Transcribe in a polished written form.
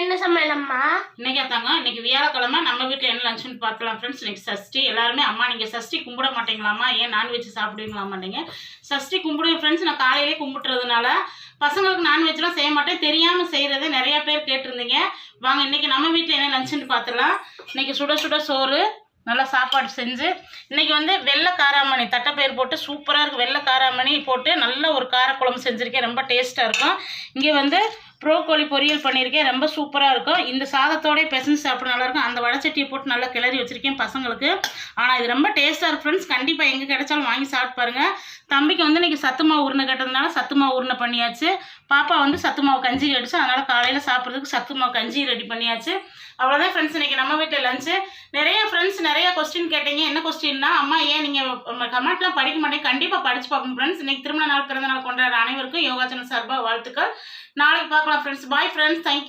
என்ன சமையலம்மா? இன்னைக்கு தாங்க இன்னைக்கு வியாழக்கிழமை நம்ம வீட்டில் என்ன லஞ்சுன்னு பார்க்கலாம் ஃப்ரெண்ட்ஸ். இன்னைக்கு சஷ்டி. எல்லாருமே அம்மா நீங்கள் சஷ்டி கும்பிட மாட்டீங்களாம்மா, ஏன் நான்வெஜ் சாப்பிடுவீங்களா மாட்டீங்க? சஷ்டி கும்பிடுவேன் ஃப்ரெண்ட்ஸ். நான் காலையிலே கும்பிட்டுறதுனால பசங்களுக்கு நான்வெஜ்லாம் செய்ய மாட்டேன், தெரியாமல் செய்கிறது நிறையா பேர் கேட்டிருந்தீங்க. வாங்க இன்னைக்கு நம்ம வீட்டில் என்ன லஞ்சுன்னு பார்த்துலாம். இன்னைக்கு சுட சுட சோறு, நல்லா சாப்பாடு செஞ்சு இன்றைக்கி வந்து வெள்ளை காராமணி தட்டைப்பயிர் போட்டு சூப்பராக இருக்குது. வெள்ளை காராமணி போட்டு நல்ல ஒரு காரக்குழம்பு செஞ்சுருக்கேன், ரொம்ப டேஸ்ட்டாக இருக்கும். இங்கே வந்து ப்ரோக்கோலி பொரியல் பண்ணியிருக்கேன், ரொம்ப சூப்பராக இருக்கும். இந்த சாதத்தோடய பிசைஞ்சு சாப்பிட நல்லாயிருக்கும். அந்த வடச்சட்டியை போட்டு நல்லா கிளறி வச்சுருக்கேன் பசங்களுக்கு. ஆனால் இது ரொம்ப டேஸ்ட்டாக இருக்கும் ஃப்ரெண்ட்ஸ். கண்டிப்பாக எங்கே கிடைச்சாலும் வாங்கி சாப்பிட்டு பாருங்கள். தம்பிக்கு வந்து இன்றைக்கி சத்து மாவு உருண்டை கேட்டதுனால சத்து மாவு உருண்டை பண்ணியாச்சு. பாப்பா வந்து சத்து மாவு கஞ்சி அடிச்சு, அதனால் காலையில் சாப்பிட்றதுக்கு சத்து மாவு கஞ்சி ரெடி பண்ணியாச்சு. அவ்வளோதான் ஃப்ரெண்ட்ஸ் இன்றைக்கி நம்ம வீட்டில் லஞ்சு. நிறைய ஃப்ரெண்ட்ஸ் நிறைய கொஸ்டின் கேட்டீங்க. என்ன கொஸ்டின்னா, அம்மா ஏன் நீங்கள் கமெண்ட்லாம் படிக்க மாட்டேங்க? கண்டிப்பாக படித்து பார்ப்போம் ஃப்ரெண்ட்ஸ். இன்றைக்கி திருமண நாள் பிறந்த நாள் கொண்டாடுற அனைவருக்கும் யோகாச்சன சார்பாக வாழ்த்துக்கள். நாளைக்கு பார்க்கலாம் ஃப்ரெண்ட்ஸ். Bye friends. தேங்க்யூ.